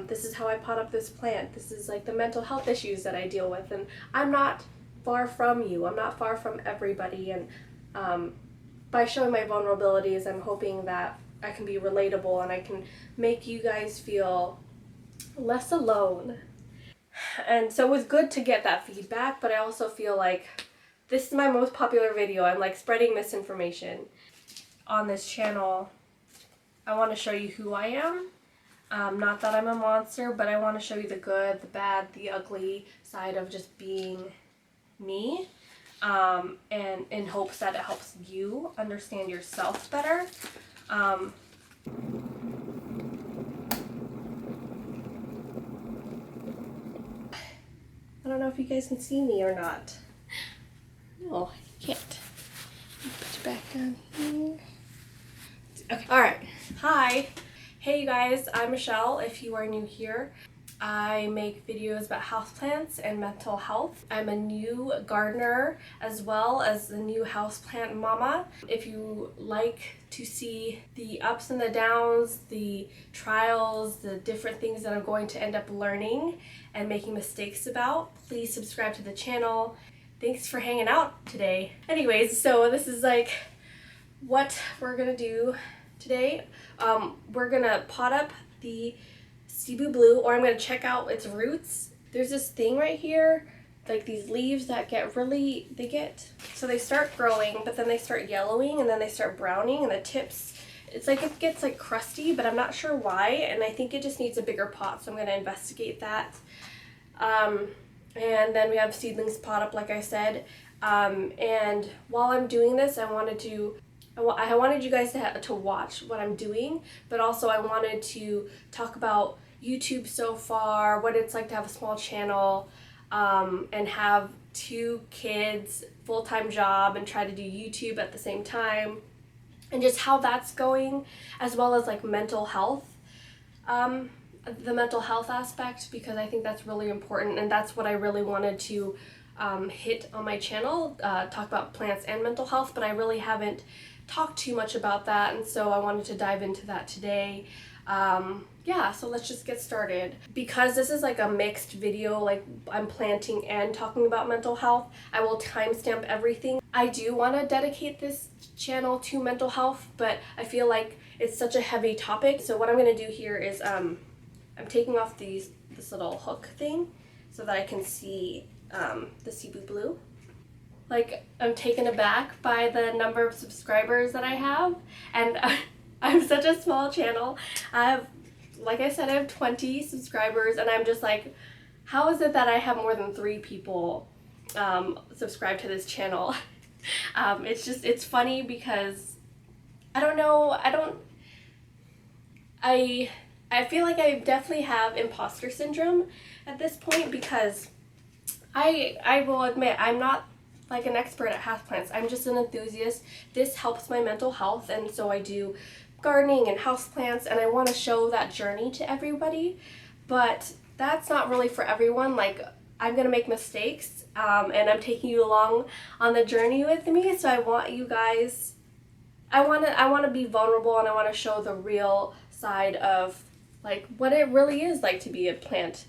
This is how I pot up this plant. This is like the mental health issues that I deal with, and I'm not far from you. I'm not far from everybody, and by showing my vulnerabilities, I'm hoping that I can be relatable and I can make you guys feel less alone. And so it was good to get that feedback, but I also feel like this is my most popular video. I'm like spreading misinformation on this channel. I want to show you who I am. Not that I'm a monster, but I want to show you the good, the bad, the ugly side of just being me. And in hopes that it helps you understand yourself better. I don't know if you guys can see me or not. No, you can't. Put you back down here. Okay, alright. Hi. Hey you guys, I'm Michelle if you are new here. I make videos about houseplants and mental health. I'm a new gardener as well as a new houseplant mama. If you like to see the ups and the downs, the trials, the different things that I'm going to end up learning and making mistakes about, please subscribe to the channel. Thanks for hanging out today. Anyways, so this is like what we're gonna do today. We're gonna pot up the cebu blue, or I'm going to check out its roots. There's this thing right here, like these leaves that get really, so they start growing, but then they start yellowing, and then they start browning, and the tips, it's like it gets like crusty, but I'm not sure why, and I think it just needs a bigger pot, so I'm going to investigate that. And then we have seedlings pot up, like I said, and while I'm doing this, I wanted you guys to watch what I'm doing, but also I wanted to talk about YouTube so far, what it's like to have a small channel, and have 2 kids, full-time job, and try to do YouTube at the same time, and just how that's going, as well as like mental health, the mental health aspect, because I think that's really important, and that's what I really wanted to hit on my channel, talk about plants and mental health, but I really haven't talked too much about that, and so I wanted to dive into that today. Yeah, so let's just get started. Because this is like a mixed video, like I'm planting and talking about mental health, I will timestamp everything. I do want to dedicate this channel to mental health, but I feel like it's such a heavy topic. So what I'm going to do here is I'm taking off this little hook thing so that I can see the cebu blue. Like, I'm taken aback by the number of subscribers that I have, and I'm such a small channel. Like I said, I have 20 subscribers, and I'm just like, how is it that I have more than 3 people subscribe to this channel? It's funny because, I don't know, I feel like I definitely have imposter syndrome at this point, because I will admit, I'm not like an expert at houseplants. I'm just an enthusiast. This helps my mental health, and so I do gardening and houseplants, and I want to show that journey to everybody, but that's not really for everyone. Like, I'm gonna make mistakes, and I'm taking you along on the journey with me, so I want you guys, I want to be vulnerable, and I want to show the real side of like what it really is like to be a plant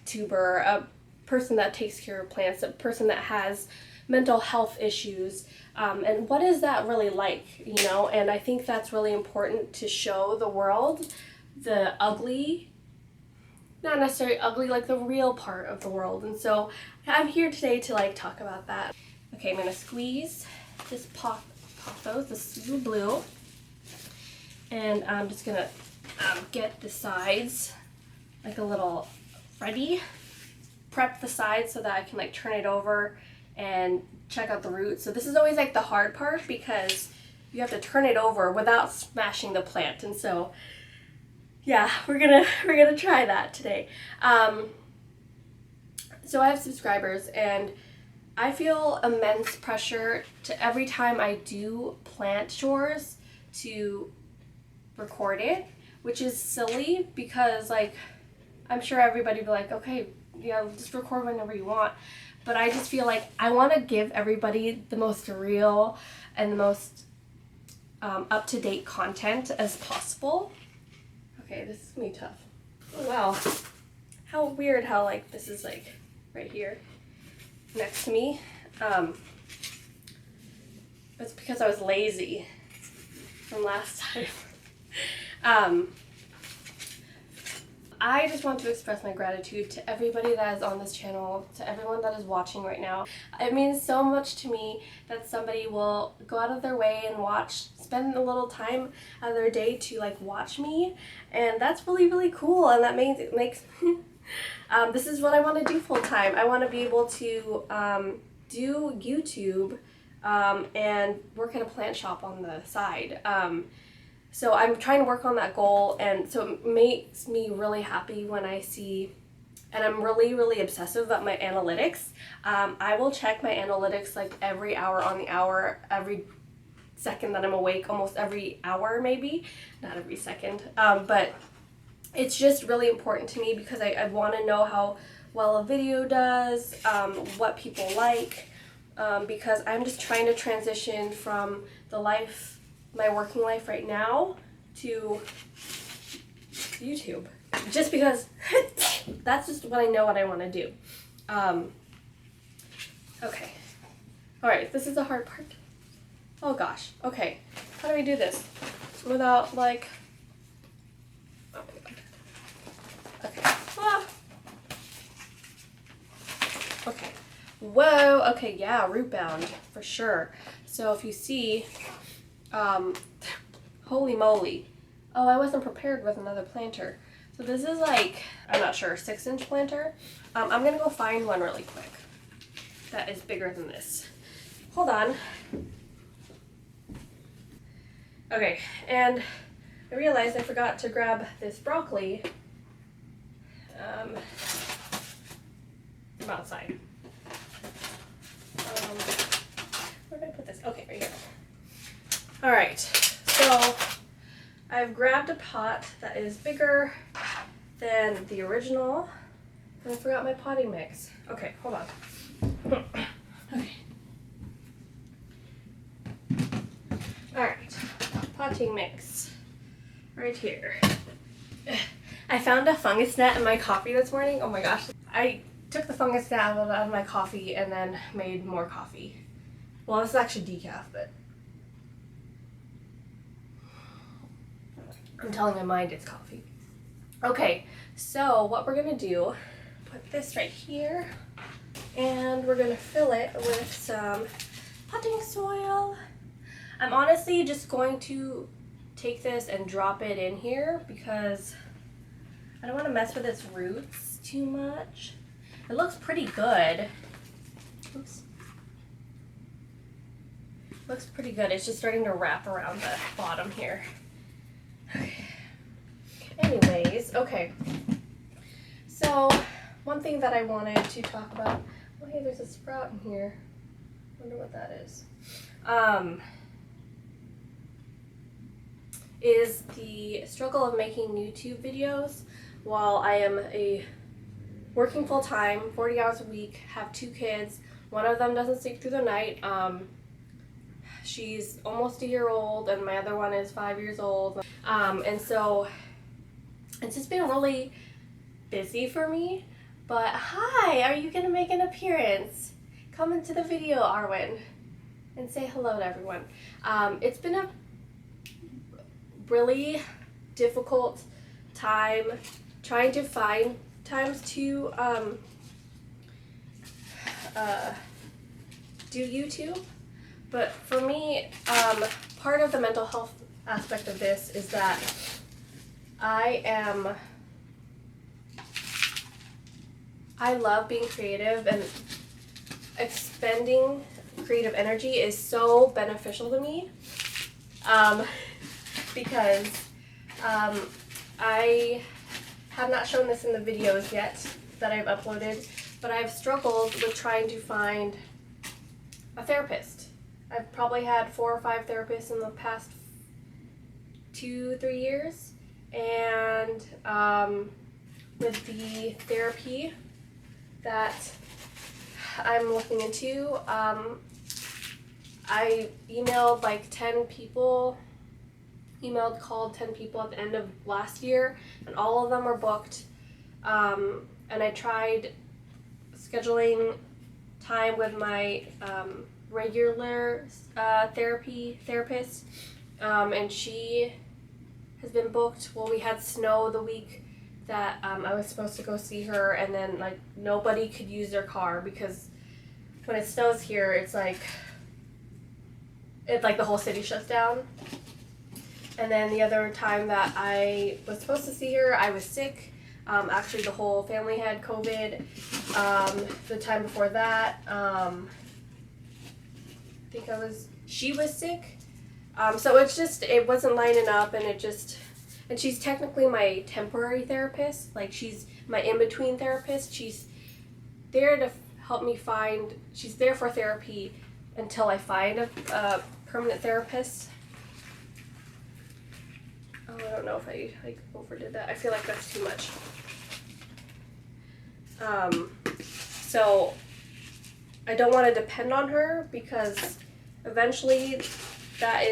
tuber, a person that takes care of plants, a person that has mental health issues, and what is that really like, you know? And I think that's really important to show the world the ugly, not necessarily ugly, like the real part of the world. And so I'm here today to like talk about that. Okay, I'm gonna squeeze this pothos, the cebu blue, and I'm just gonna get the sides like a little ready, prep the sides so that I can like turn it over and check out the roots. So this is always like the hard part, because you have to turn it over without smashing the plant. And so yeah, we're gonna try that today. So I have subscribers, and I feel immense pressure to every time I do plant chores to record it, which is silly, because like I'm sure everybody would be like, okay, yeah, just record whenever you want. But I just feel like I want to give everybody the most real and the most up-to-date content as possible. Okay, this is gonna be tough. Oh, wow. How weird how like this is like right here next to me. It's because I was lazy from last time. I just want to express my gratitude to everybody that is on this channel, to everyone that is watching right now. It means so much to me that somebody will go out of their way and spend a little time out of their day to like watch me, and that's really, really cool, and that makes this is what I want to do full time. I want to be able to do YouTube and work in a plant shop on the side. So I'm trying to work on that goal, and so it makes me really happy when I see, and I'm really, really obsessive about my analytics. I will check my analytics like every hour on the hour, every second that I'm awake, almost every hour maybe, not every second. But it's just really important to me because I want to know how well a video does, what people like, because I'm just trying to transition from my working life right now to YouTube, just because that's just what I know what I want to do. Okay, all right, this is the hard part. Oh gosh, okay, how do we do this without like, oh my god, okay, okay, whoa, okay, yeah, root bound for sure. So if you see, holy moly. Oh, I wasn't prepared with another planter. So this is like, I'm not sure, 6-inch planter. I'm gonna go find one really quick that is bigger than this. Hold on. Okay, and I realized I forgot to grab this broccoli from outside. Where did I put this? Okay, right here. All right, so I've grabbed a pot that is bigger than the original, and I forgot my potting mix. Okay, hold on. Okay. All right, potting mix right here. I found a fungus net in my coffee this morning. Oh my gosh. I took the fungus net out of my coffee and then made more coffee. Well, this is actually decaf, but I'm telling my mind it's coffee. Okay, so what we're gonna do, put this right here, and we're gonna fill it with some potting soil. I'm honestly just going to take this and drop it in here because I don't want to mess with its roots too much. It looks pretty good. Oops. Looks pretty good. It's just starting to wrap around the bottom here. Okay. Anyways, okay. So one thing that I wanted to talk about. Oh, hey, there's a sprout in here. Wonder what that is. Is the struggle of making YouTube videos while I am working full time, 40 hours a week, have 2 kids. One of them doesn't sleep through the night. She's almost a year old, and my other one is 5 years old. And so it's just been really busy for me. But hi, are you gonna make an appearance? Come into the video, Arwen, and say hello to everyone. It's been a really difficult time trying to find times to do YouTube. But for me, part of the mental health aspect of this is that I love being creative, and expending creative energy is so beneficial to me. Because I have not shown this in the videos yet that I've uploaded, but I've struggled with trying to find a therapist. I've probably had 4 or 5 therapists in the past 2-3 years, and with the therapy that I'm looking into, I emailed like 10 people emailed, called 10 people at the end of last year, and all of them are booked. And I tried scheduling time with my regular therapist, and she has been booked. Well, we had snow the week that I was supposed to go see her, and then like nobody could use their car because when it snows here, it's like the whole city shuts down. And then the other time that I was supposed to see her, I was sick. Actually, the whole family had COVID. The time before that, she was sick. So it wasn't lining up, and she's technically my temporary therapist. Like, she's my in-between therapist. She's there to help me she's there for therapy until I find a permanent therapist. Oh, I don't know if I overdid that. I feel like that's too much. So I don't want to depend on her because eventually that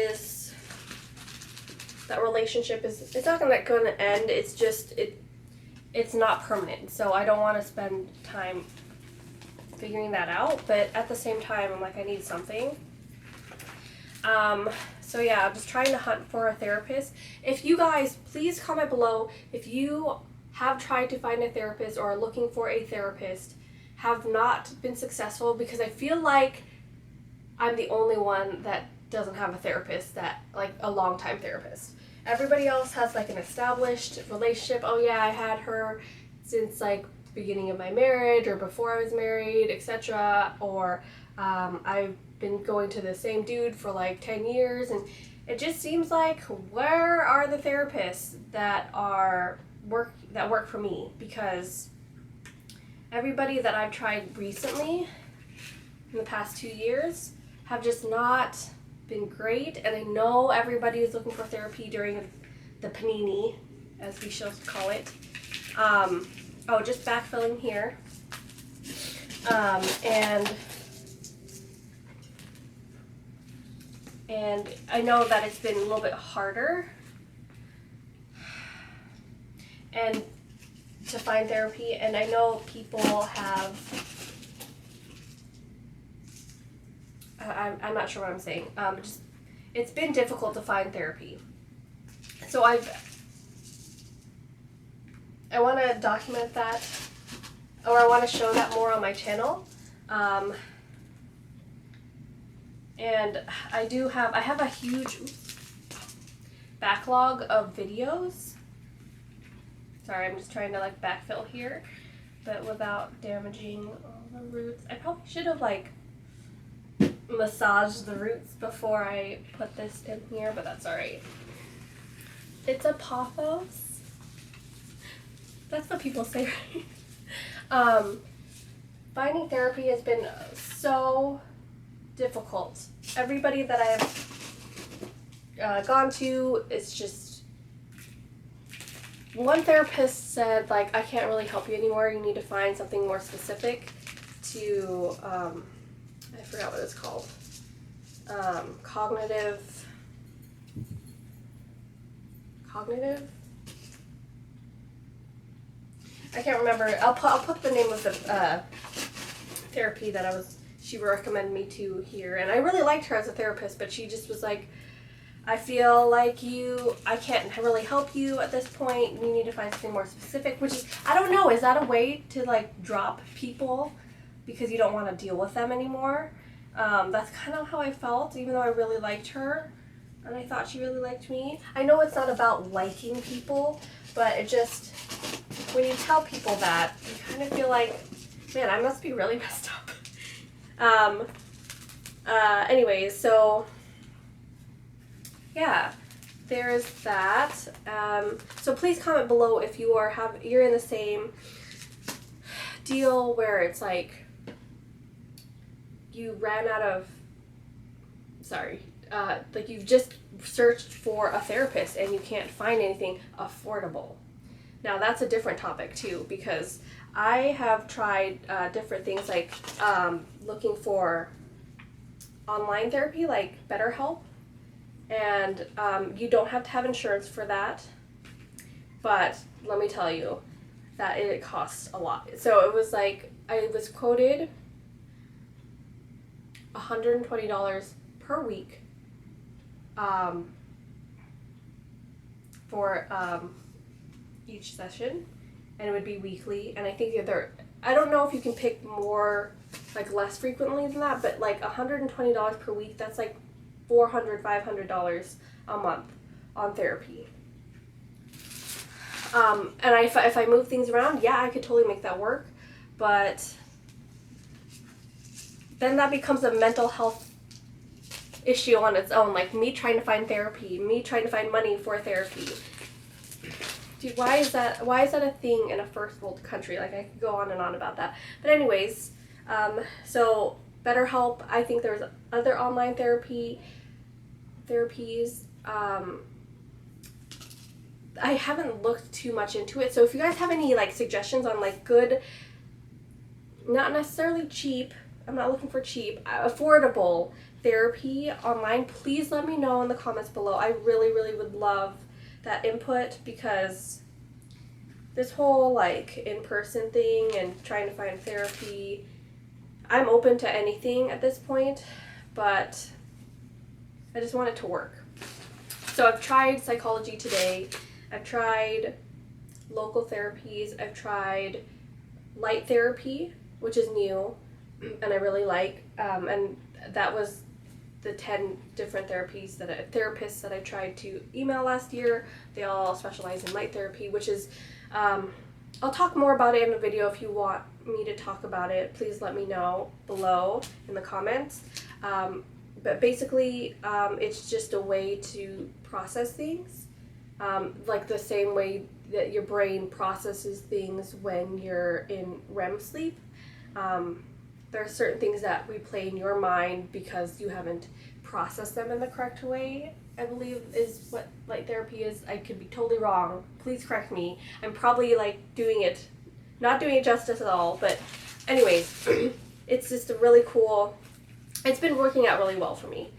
relationship it's not gonna end. It's just it's not permanent. So I don't want to spend time figuring that out. But at the same time, I'm like, I need something. So yeah, I'm just trying to hunt for a therapist. If you guys, please comment below if you have tried to find a therapist or are looking for a therapist, have not been successful, because I feel like I'm the only one that doesn't have a therapist, like a long-time therapist. Everybody else has like an established relationship. Oh yeah, I had her since like beginning of my marriage or before I was married, etc. Or I've been going to the same dude for like 10 years, and it just seems like, where are the therapists that work for me? Because everybody that I've tried recently in the past 2 years have just not been great. And I know everybody is looking for therapy during the panini, as we shall call it. Just backfilling here. And I know that it's been a little bit harder and to find therapy, and I know people have, I'm not sure what I'm saying, it's been difficult to find therapy. So I want to document that, or I want to show that more on my channel. And I have a huge backlog of videos. Sorry, I'm just trying to like backfill here, but without damaging all the roots. I probably should have like massaged the roots before I put this in here, but that's alright. It's a pothos. That's what people say, right? Finding therapy has been so difficult. Everybody that I've gone to, it's just, one therapist said, like, I can't really help you anymore. You need to find something more specific to, I forgot what it's called. Cognitive. I can't remember. I'll put the name of the therapy that she recommended me to here, and I really liked her as a therapist, but she just was like, I feel like I can't really help you at this point. You need to find something more specific, which is, I don't know, is that a way to like drop people because you don't want to deal with them anymore? That's kind of how I felt, even though I really liked her and I thought she really liked me. I know it's not about liking people, but it just, when you tell people that, you kind of feel like, man, I must be really messed up. Anyways, so yeah, there's that. So please comment below if you're in the same deal where it's like you ran out of, like you've just searched for a therapist and you can't find anything affordable. Now that's a different topic too, because I have tried different things, like looking for online therapy, like BetterHelp, and you don't have to have insurance for that, but let me tell you that it costs a lot. So it was like, I was quoted $120 per week for each session, and it would be weekly. And I think I don't know if you can pick more, like less frequently than that, but like $120 per week, that's like $400, $500 a month on therapy. And if I move things around, yeah, I could totally make that work, but then that becomes a mental health issue on its own, like me trying to find therapy, me trying to find money for therapy. Dude, why is that a thing in a first world country? Like, I could go on and on about that. But anyways, so BetterHelp, I think there's other online therapies. I haven't looked too much into it, so if you guys have any like suggestions on like good, not necessarily cheap, I'm not looking for cheap, affordable therapy online, please let me know in the comments below. I really, really would love that input, because this whole like in-person thing and trying to find therapy, I'm open to anything at this point, but I just want it to work. So I've tried Psychology Today, I've tried local therapies, I've tried light therapy, which is new and I really like, and that was the 10 different therapists that I tried to email last year. They all specialize in light therapy, which is, I'll talk more about it in a video. If you want me to talk about it, please let me know below in the comments. But basically, it's just a way to process things, like the same way that your brain processes things when you're in REM sleep. There are certain things that replay in your mind because you haven't processed them in the correct way, I believe is what light therapy is. I could be totally wrong. Please correct me. I'm probably like not doing it justice at all, but anyways, it's just a really cool, it's been working out really well for me.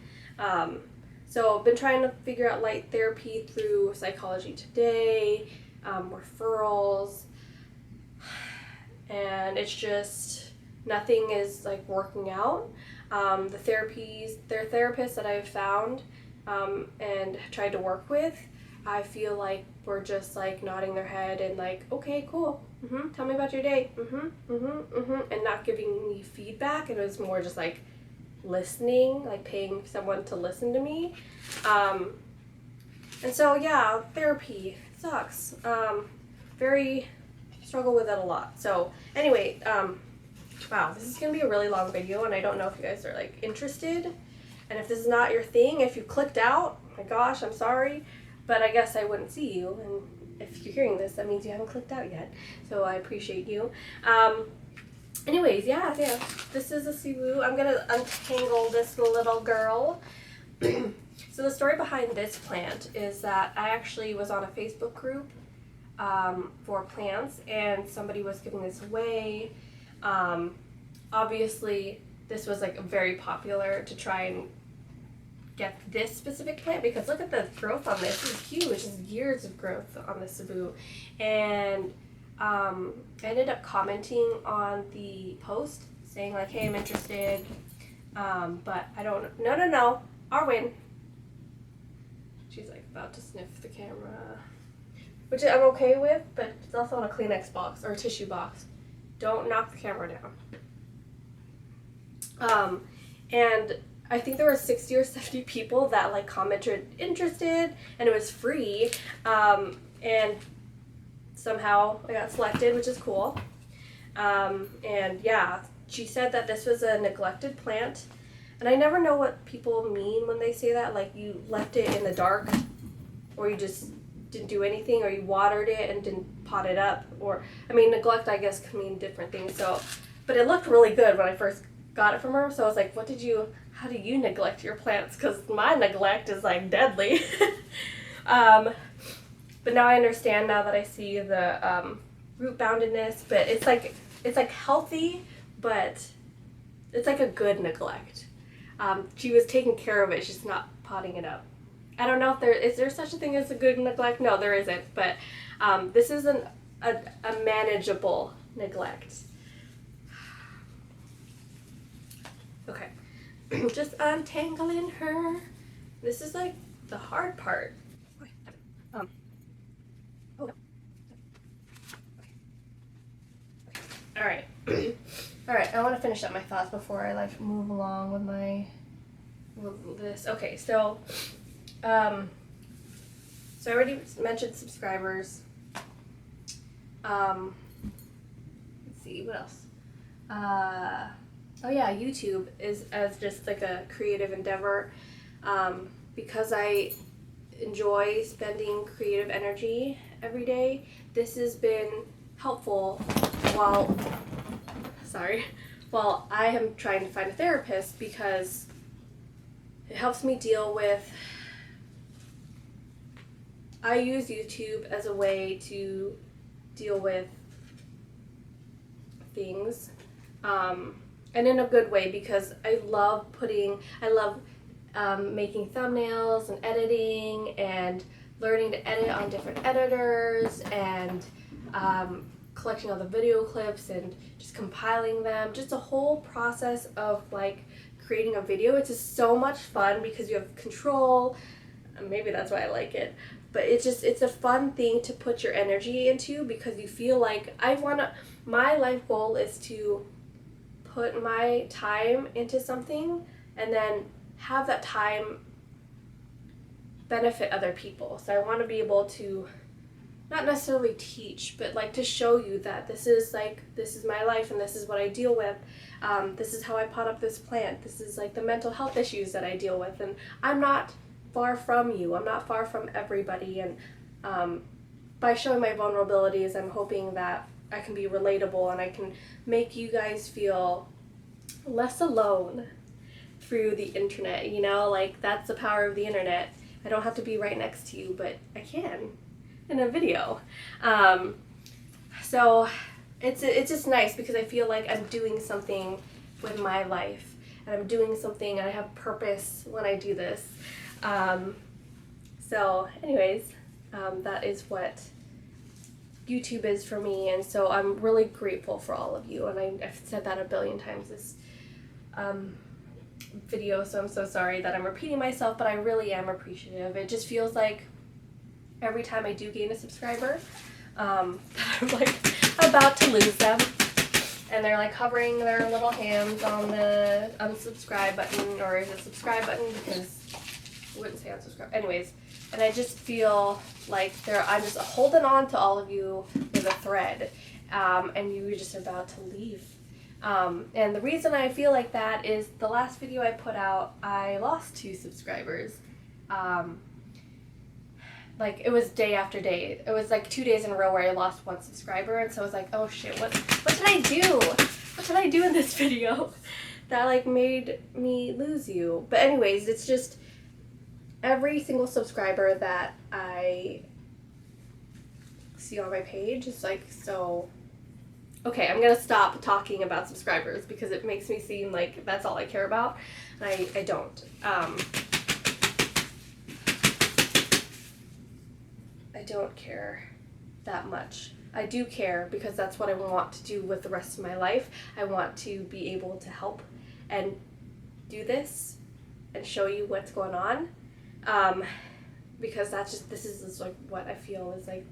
So I've been trying to figure out light therapy through Psychology Today, referrals, and it's just, nothing is like working out. The therapists that I've found and tried to work with, I feel like we're just like nodding their head and like, okay, cool, tell me about your day, and not giving me feedback. And it was more just like listening, like paying someone to listen to me. And so yeah, therapy sucks. Very struggle with it a lot. So anyway, wow, this is gonna be a really long video, and I don't know if you guys are like interested. And if this is not your thing, if you clicked out, oh my gosh, I'm sorry, but I guess I wouldn't see you. And if you're hearing this, that means you haven't clicked out yet. So I appreciate you. Anyways, yeah, this is a cebu. I'm gonna untangle this little girl. So the story behind this plant is that I actually was on a Facebook group for plants, and somebody was giving this away. Obviously this was like very popular to try and get this specific plant, because look at the growth on this. It's huge. It's years of growth on the cebu. And I ended up commenting on the post saying like, hey, I'm interested, but I don't, no, Arwen. She's like about to sniff the camera, which I'm okay with, but it's also on a Kleenex box or a tissue box. Don't knock the camera down. And I think there were 60 or 70 people that like commented interested, and it was free. And somehow I got selected, which is cool. And yeah, she said that this was a neglected plant. And I never know what people mean when they say that, like you left it in the dark, or you just didn't do anything, or you watered it and didn't pot it up, or, I mean, neglect I guess can mean different things. So, but it looked really good when I first got it from her, so I was like, how do you neglect your plants? Because my neglect is like deadly. But now I understand, now that I see the root boundedness, but it's like healthy, but it's like a good neglect. She was taking care of it, she's not potting it up. I don't know if is there such a thing as a good neglect? No, there isn't, but this is a manageable neglect. Okay, just untangling her. This is like the hard part. Oh no. Okay. All right. All right. I want to finish up my thoughts before I like move along with this. Okay, so so I already mentioned subscribers. Let's see, what else? Oh yeah, YouTube is as just like a creative endeavor. Because I enjoy spending creative energy every day, this has been helpful while I am trying to find a therapist, because it helps me deal with, I use YouTube as a way to deal with things, and in a good way, because I love making thumbnails and editing and learning to edit on different editors, and collecting all the video clips and just compiling them. Just a whole process of like creating a video. It's just so much fun because you have control. Maybe that's why I like it. But it's a fun thing to put your energy into, because you feel like my life goal is to put my time into something and then have that time benefit other people. So I want to be able to not necessarily teach, but like to show you that this is my life and this is what I deal with. This is how I pot up this plant. This is like the mental health issues that I deal with, and I'm not far from you. I'm not far from everybody, and by showing my vulnerabilities, I'm hoping that I can be relatable and I can make you guys feel less alone through the internet. You know, like that's the power of the internet. I don't have to be right next to you, but I can in a video. So it's just nice because I feel like I'm doing something with my life, and I'm doing something, and I have purpose when I do this. So anyways, that is what YouTube is for me, and so I'm really grateful for all of you, and I've said that a billion times this video, so I'm so sorry that I'm repeating myself, but I really am appreciative. It just feels like every time I do gain a subscriber, I'm like about to lose them, and they're like hovering their little hands on the unsubscribe button, or is it subscribe button, because I wouldn't say unsubscribe. Anyways, and I just feel like I'm just holding on to all of you with a thread, and you were just about to leave. And the reason I feel like that is the last video I put out, I lost 2 subscribers. Like it was day after day. It was like 2 days in a row where I lost 1 subscriber, and so I was like, oh shit, what did I do? What did I do in this video that like made me lose you? But anyways, it's just every single subscriber that I see on my page is like so. Okay, I'm gonna stop talking about subscribers because it makes me seem like that's all I care about, and I don't. I don't care that much. I do care because that's what I want to do with the rest of my life. I want to be able to help and do this and show you what's going on, because this is like what I feel is like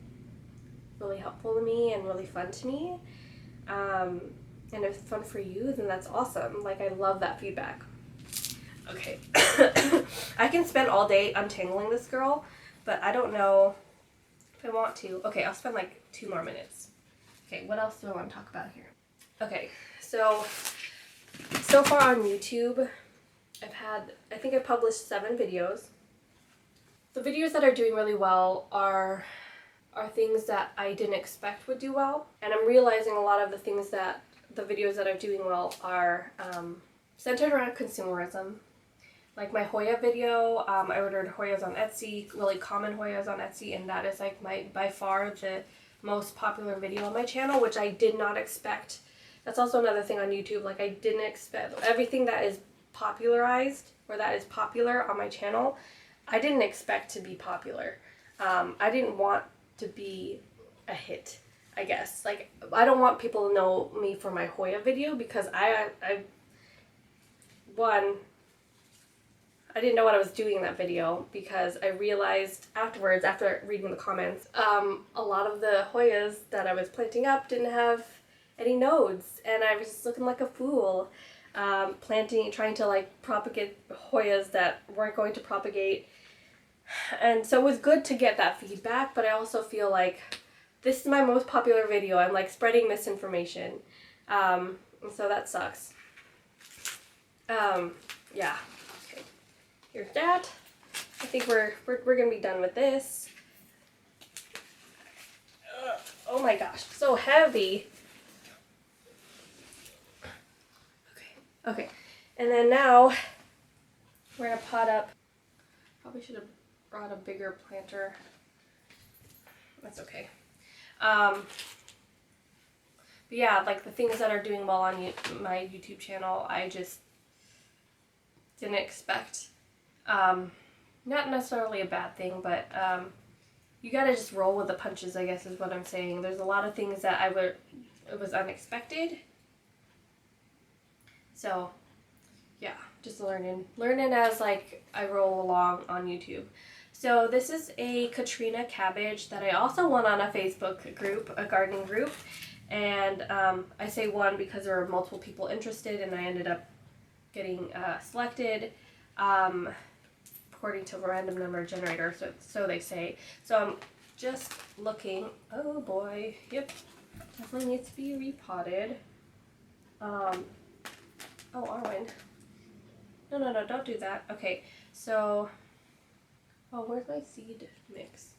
really helpful to me and really fun to me. And if it's fun for you, then that's awesome. Like, I love that feedback. Okay. I can spend all day untangling this girl, but I don't know if I want to. Okay, I'll spend like 2 more minutes. Okay, what else do I want to talk about here? Okay, so far on YouTube, I think I've published 7 videos. The videos that are doing really well are things that I didn't expect would do well, and I'm realizing a lot of the videos that are doing well are centered around consumerism. Like my Hoya video, I ordered Hoyas on Etsy, really common Hoyas on Etsy, and that is like by far the most popular video on my channel, which I did not expect. That's also another thing on YouTube, like I didn't expect everything that is popularized or that is popular on my channel. I didn't expect to be popular. I didn't want to be a hit, I guess. Like, I don't want people to know me for my Hoya video because one, I didn't know what I was doing in that video because I realized afterwards, after reading the comments, a lot of the Hoyas that I was planting up didn't have any nodes, and I was just looking like a fool, trying to like propagate Hoyas that weren't going to propagate. And so it was good to get that feedback, but I also feel like this is my most popular video. I'm like spreading misinformation, and so that sucks. Yeah. Here's that. I think we're gonna be done with this. Oh my gosh, so heavy. Okay. And then now we're gonna pot up. Probably should have brought a bigger planter. That's okay. But yeah, like the things that are doing well on my YouTube channel, I just didn't expect. Not necessarily a bad thing, but you gotta just roll with the punches, I guess is what I'm saying. There's a lot of things that it was unexpected. So yeah, just learning as like I roll along on YouTube. So this is a Katrina cabbage that I also won on a Facebook group, a gardening group. And I say won because there were multiple people interested and I ended up getting selected. According to a random number generator, so they say. So I'm just looking. Oh boy, yep, definitely needs to be repotted. Oh, Arwen. No, don't do that. Okay, so, oh, where's my seed mix?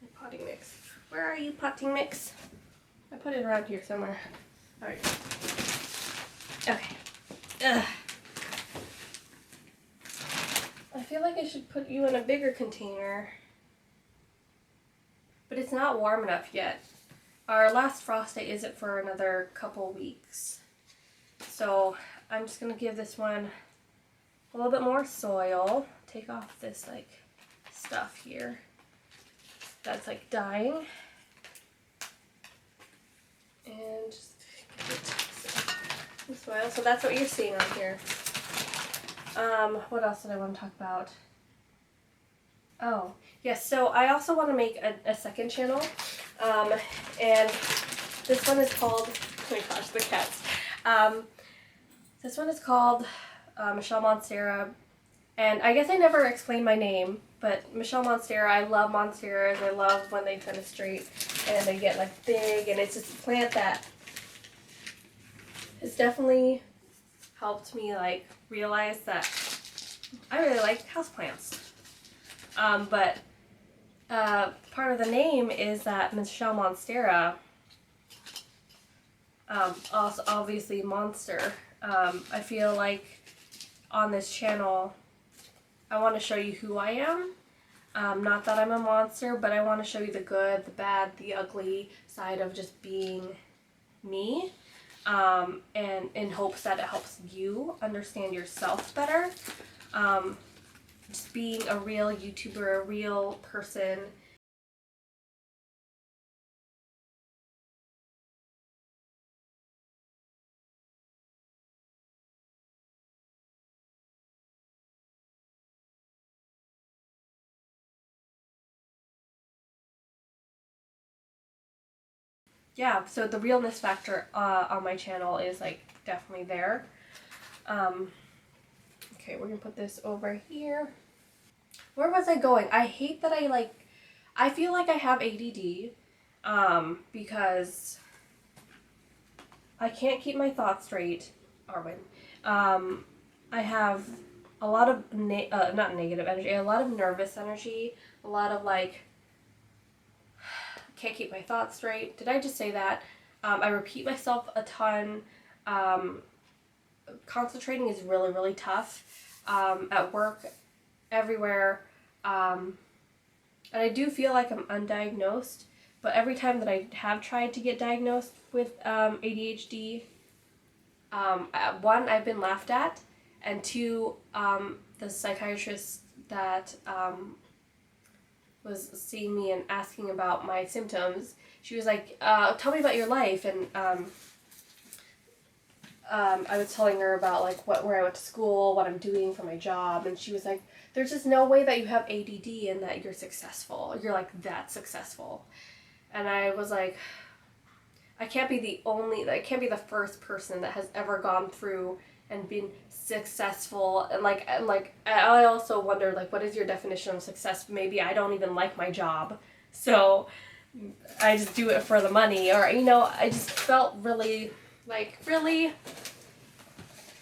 My potting mix. Where are you, potting mix? I put it around here somewhere. All right. Okay. Ugh. I feel like I should put you in a bigger container, but it's not warm enough yet. Our last frost day isn't for another couple weeks. So I'm just gonna give this one a little bit more soil. Take off this like stuff here that's like dying. And just give it some soil. So that's what you're seeing on here. What else did I want to talk about? Oh, yes, so I also want to make a second channel, and this one is called, oh my gosh, the cats. This one is called Michelle Monstera, and I guess I never explained my name, but Michelle Monstera, I love Monsteras. I love when they fenestrate and they get like big, and it's just a plant that has definitely helped me like realize that I really like houseplants. But part of the name is that Michelle Monstera, also obviously monster. I feel like on this channel I want to show you who I am. Not that I'm a monster, but I want to show you the good, the bad, the ugly side of just being me. And in hopes that it helps you understand yourself better. Just being a real YouTuber, a real person. Yeah, so the realness factor on my channel is like definitely there. Okay, we're gonna put this over here. Where was I going? I hate that I feel like I have ADD, because I can't keep my thoughts straight, Arwen. I have a lot of, not negative energy, a lot of nervous energy, a lot of like, can't keep my thoughts straight. Did I just say that? I repeat myself a ton. Concentrating is really, really tough. At work, everywhere. And I do feel like I'm undiagnosed, but every time that I have tried to get diagnosed with ADHD, one, I've been laughed at, And two, the psychiatrist that was seeing me and asking about my symptoms, she was like, tell me about your life. And I was telling her about like where I went to school, what I'm doing for my job, and she was like, there's just no way that you have ADD and that you're successful. You're like that successful. And I was like, I can't be the first person that has ever gone through and been successful. And like I also wonder, like, what is your definition of success? Maybe I don't even like my job, so I just do it for the money, or I just felt really like, really,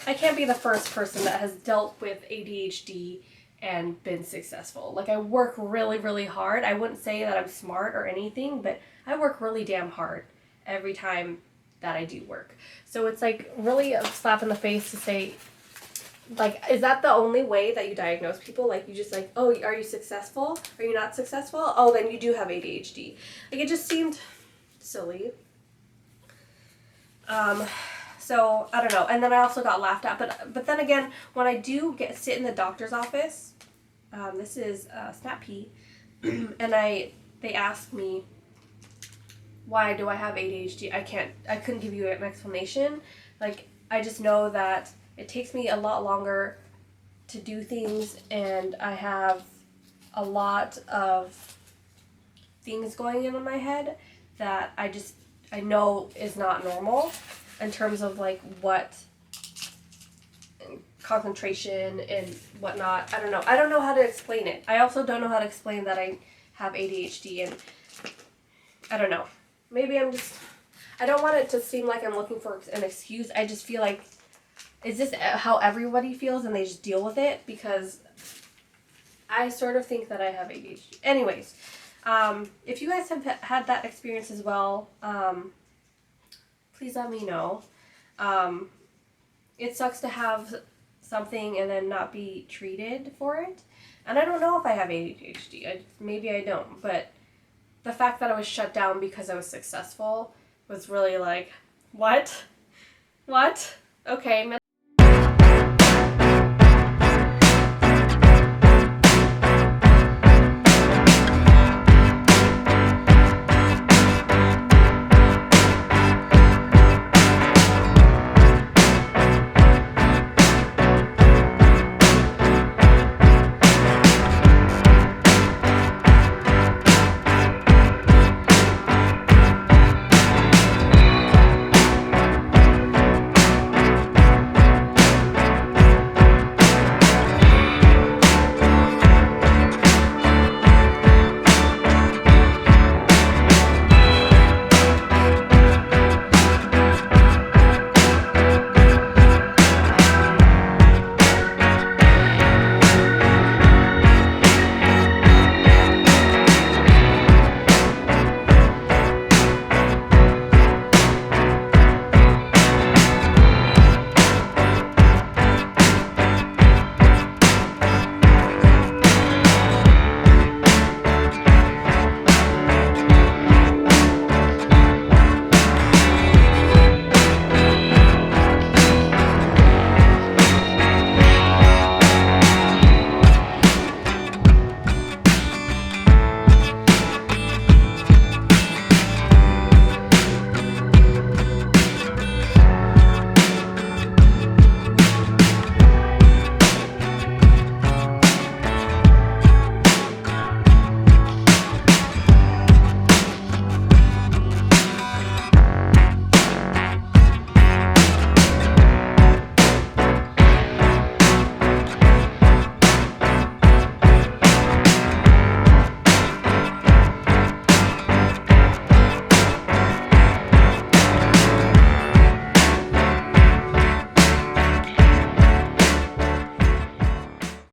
I can't be the first person that has dealt with ADHD and been successful. Like, I work really, really hard. I wouldn't say that I'm smart or anything, but I work really damn hard every time that I do work. So it's like really a slap in the face to say, like, is that the only way that you diagnose people? Like, you just like, oh, are you successful? Are you not successful? Oh, then you do have ADHD. Like, it just seemed silly. So I don't know. And then I also got laughed at. But then again, when I do sit in the doctor's office, this is Snap P, and they ask me, why do I have ADHD? I couldn't give you an explanation. Like, I just know that it takes me a lot longer to do things, and I have a lot of things going in my head that I know is not normal in terms of like what concentration and whatnot. I don't know how to explain it. I also don't know how to explain that I have ADHD, and I don't know. Maybe I don't want it to seem like I'm looking for an excuse. I just feel like, is this how everybody feels and they just deal with it? Because I sort of think that I have ADHD. Anyways, if you guys have had that experience as well, please let me know. It sucks to have something and then not be treated for it. And I don't know if I have ADHD. Maybe I don't. But the fact that I was shut down because I was successful was really like, what? What? Okay,